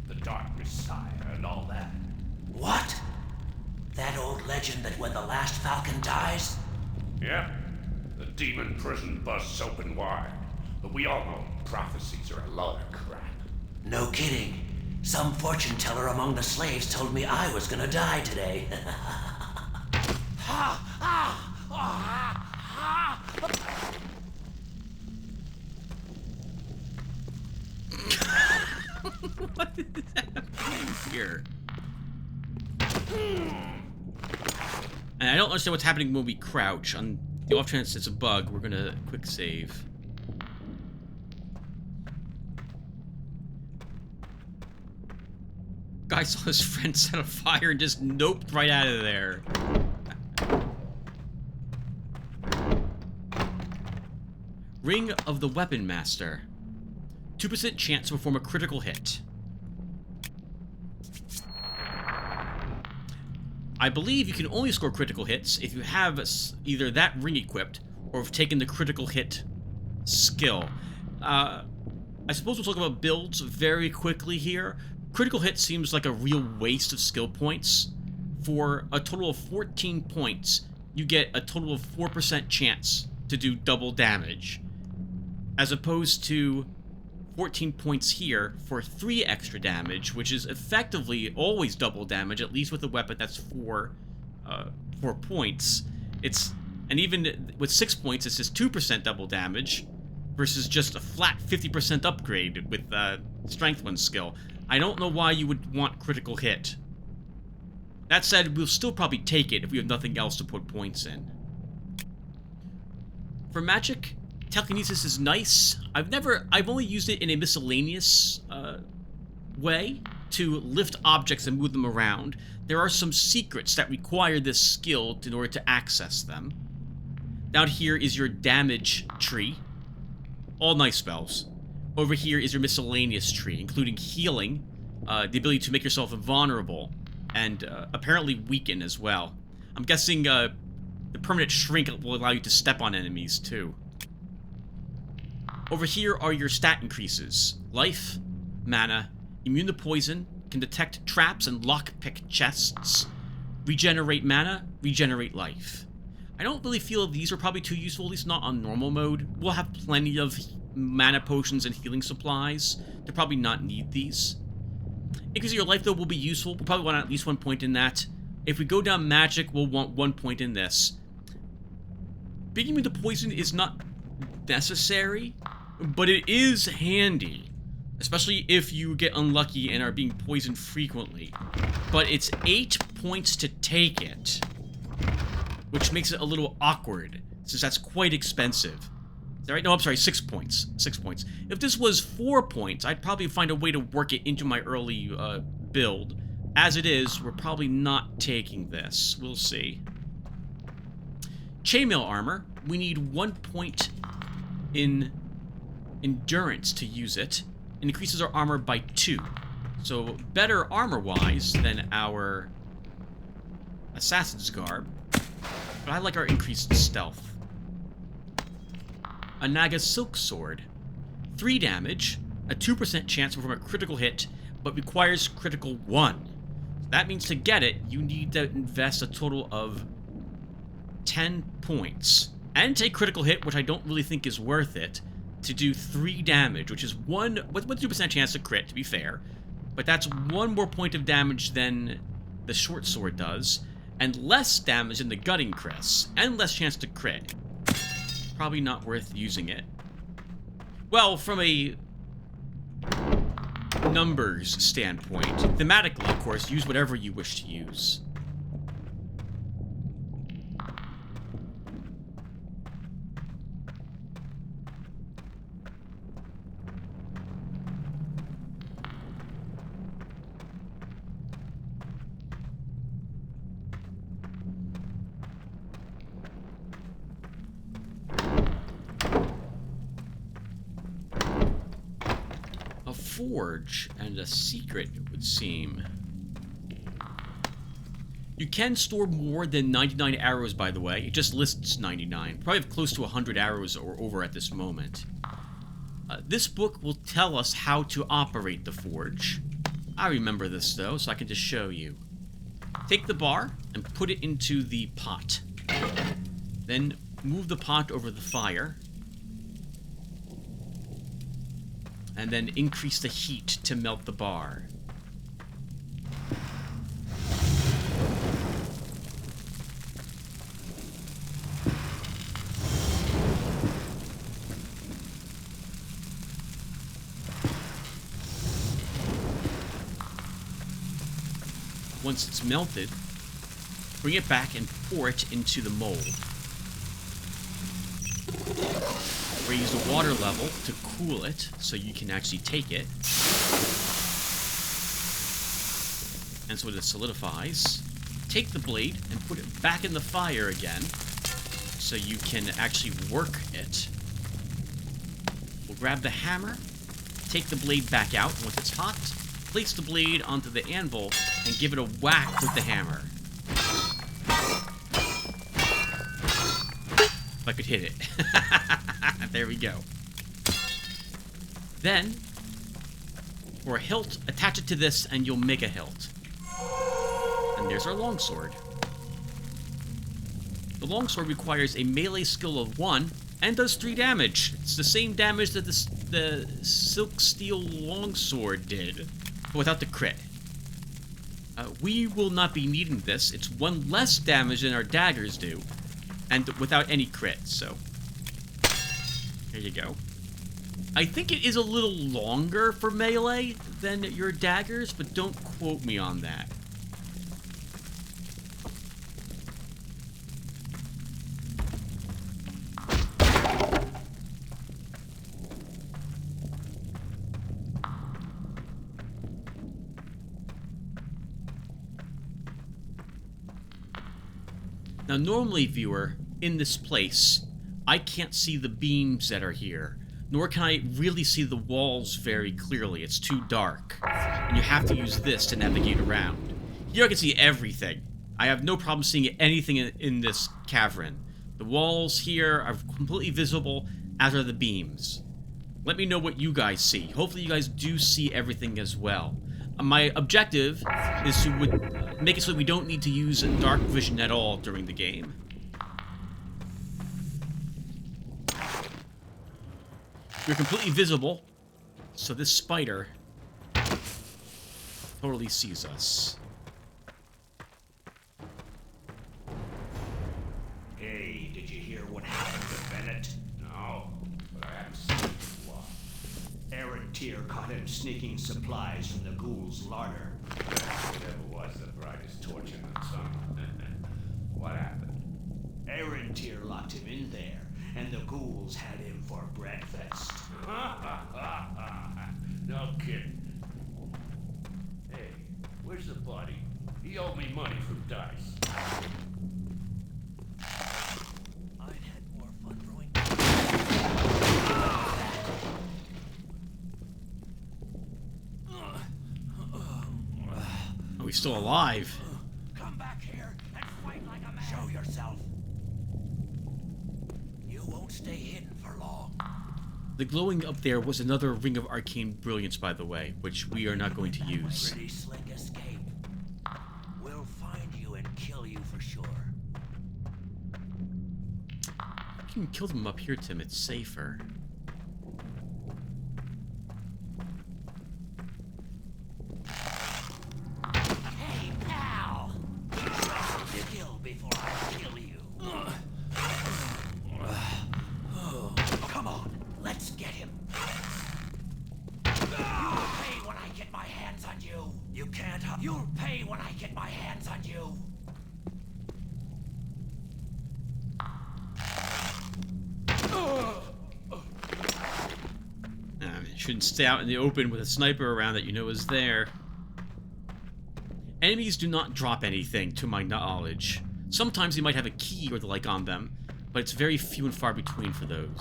the Dark Messiah, and all that. What? That old legend that when the last Falcon dies? Yep. The demon prison busts open wide. But we all know prophecies are a load of crap. No kidding. Some fortune teller among the slaves told me I was gonna die today. What is happening here? And I don't understand what's happening when we crouch. On the off chance it's a bug, we're gonna quick save. Guy saw his friend set a fire and just noped right out of there. Ring of the Weapon Master. 2% chance to perform a critical hit. I believe you can only score critical hits if you have either that ring equipped or have taken the critical hit skill. I suppose we'll talk about builds very quickly here. Critical hit seems like a real waste of skill points. For a total of 14 points, you get a total of 4% chance to do double damage, as opposed to 14 points here for 3 extra damage, which is effectively always double damage, at least with a weapon that's 4 points. And even with 6 points, it's just 2% double damage, versus just a flat 50% upgrade with Strength 1 skill. I don't know why you would want critical hit. That said, we'll still probably take it if we have nothing else to put points in. For magic, telekinesis is nice. I've only used it in a miscellaneous way to lift objects and move them around. There are some secrets that require this skill in order to access them. Down here is your damage tree. All nice spells. Over here is your miscellaneous tree, including healing, the ability to make yourself invulnerable, and apparently weaken as well. I'm guessing the permanent shrink will allow you to step on enemies too. Over here are your stat increases. Life, mana, immune to poison, can detect traps and lockpick chests, regenerate mana, regenerate life. I don't really feel these are probably too useful, at least not on normal mode. We'll have plenty of mana potions and healing supplies to probably not need these. Increasing your life, though, will be useful. We'll probably want at least 1 point in that. If we go down magic, we'll want 1 point in this. Being immune to poison is not necessary, but it is handy, especially if you get unlucky and are being poisoned frequently. But it's 8 points to take it, which makes it a little awkward, since that's quite expensive. Is that right? No, I'm sorry, 6 points. 6 points. If this was 4 points, I'd probably find a way to work it into my early build. As it is, we're probably not taking this. We'll see. Chainmail armor. We need 1 point in endurance to use it. It increases our armor by 2. So better armor-wise than our assassin's garb. But I like our increased stealth. A Naga Silk Sword. 3 damage, a 2% chance to perform a critical hit, but requires critical 1. That means to get it, you need to invest a total of 10 points. And take critical hit, which I don't really think is worth it, to do 3 damage, which is 1 with 2% chance to crit, to be fair. But that's 1 more point of damage than the short sword does, and less damage than the gutting Chris, and less chance to crit. Probably not worth using it. Well, from a numbers standpoint, thematically, of course, use whatever you wish to use. Forge and a secret, it would seem. You can store more than 99 arrows, by the way. It just lists 99. Probably have close to 100 arrows or over at this moment. This book will tell us how to operate the forge. I remember this, though, so I can just show you. Take the bar and put it into the pot. Then move the pot over the fire. and then increase the heat to melt the bar. Once it's melted, bring it back and pour it into the mold. Raise the water level to cool it so you can actually take it. And so it solidifies. Take the blade and put it back in the fire again so you can actually work it. We'll grab the hammer, take the blade back out once it's hot, place the blade onto the anvil, and give it a whack with the hammer. If I could hit it. There we go. Then, for a hilt, attach it to this and you'll make a hilt. And there's our longsword. The longsword requires a melee skill of 1 and does 3 damage. It's the same damage that the silk steel longsword did, but without the crit. We will not be needing this. It's 1 less damage than our daggers do, and without any crit, so there you go. I think it is a little longer for melee than your daggers, but don't quote me on that. Now, normally, viewer, in this place, I can't see the beams that are here, nor can I really see the walls very clearly. It's too dark, and you have to use this to navigate around. Here I can see everything. I have no problem seeing anything in this cavern. The walls here are completely visible, as are the beams. Let me know what you guys see. Hopefully you guys do see everything as well. My objective is to make it so we don't need to use dark vision at all during the game. You're completely visible, so this spider totally sees us. Hey, did you hear what happened to Bennett? No, but I haven't seen what. Aaron Tier caught him sneaking supplies from the ghoul's larder. Whatever was the brightest torch in the sun. What happened? Aaron Tier locked him in there, and the ghouls had him for breakfast. No kidding. Hey, where's the body? He owed me money from Dice. I'd had more fun throwing. Are we still alive? Come back here and fight like a man. Show yourself. You won't stay hidden for long. The glowing up there was another ring of arcane brilliance, by the way, which we are not going to use. Pretty slick escape. We'll find you and kill you for sure. You can kill them up here, Tim. It's safer. Hey, pal! Kill before I kill you. Come on, let's get him. You'll pay when I get my hands on you. You can't. You'll pay when I get my hands on you. Shouldn't stay out in the open with a sniper around that you know is there. Enemies do not drop anything, to my knowledge. Sometimes they might have a key or the like on them, but it's very few and far between for those.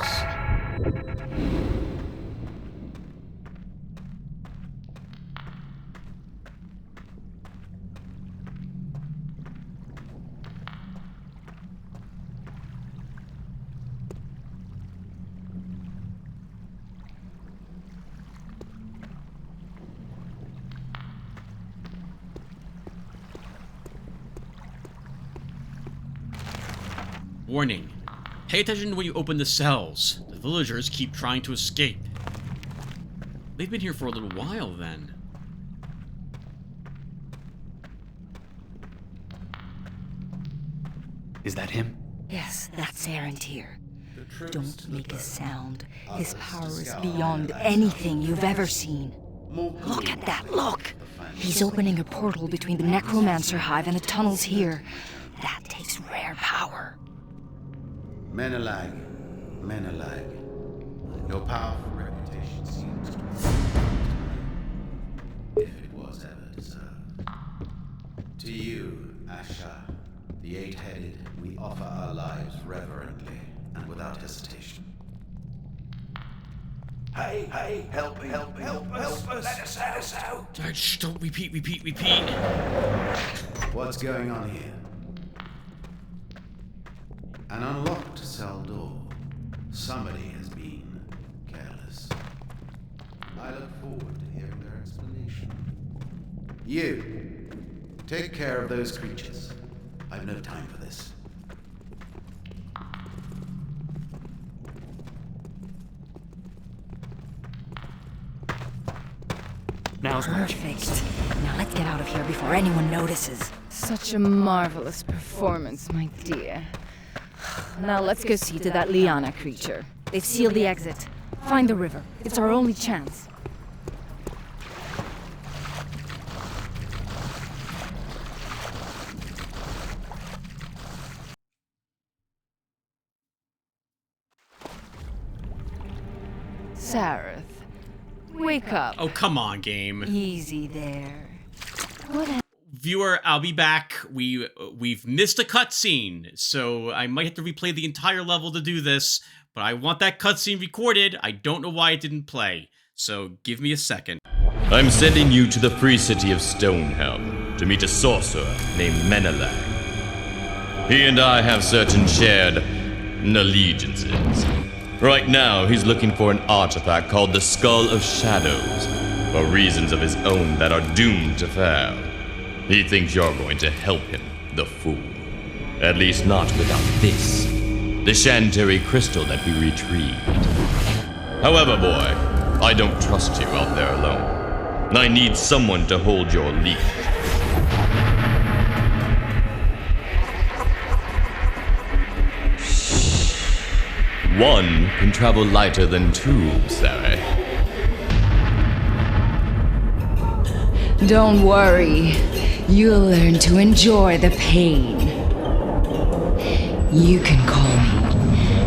Warning. Pay attention when you open the cells. The villagers keep trying to escape. They've been here for a little while then. Is that him? Yes, that's Arantir. Don't make a sound. His power is beyond anything you've ever seen. Look at that, look! He's opening a portal between the Necromancer Hive and the tunnels here. That takes rare power. Menelag. Your powerful reputation seems to be, if it was ever deserved. To you, Asha, the Eight-Headed, we offer our lives reverently and without hesitation. Hey, help us, let us out. Alright, shh, don't repeat. What's going on here? An unlocked cell door. Somebody has been careless. I look forward to hearing their explanation. You, take care of those creatures. I've no time for this. Now's my chance. Perfect. Now let's get out of here before anyone notices. Such a marvelous performance, my dear. Now let's go see to that Liana creature. They've sealed the exit. Find the river. It's our only chance. Sareth, wake up. Oh, come on, game. Easy there. What Viewer, I'll be back. We've missed a cutscene, so I might have to replay the entire level to do this, but I want that cutscene recorded. I don't know why it didn't play, so give me a second. I'm sending you to the free city of Stonehelm to meet a sorcerer named Menelag. He and I have certain shared allegiances. Right now, he's looking for an artifact called the Skull of Shadows, for reasons of his own that are doomed to fail. He thinks you're going to help him, the fool. At least not without this, the Shanteri crystal that we retrieved. However, boy, I don't trust you out there alone. I need someone to hold your leash. One can travel lighter than two, Sarah. Don't worry. You'll learn to enjoy the pain. You can call me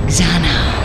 Xana.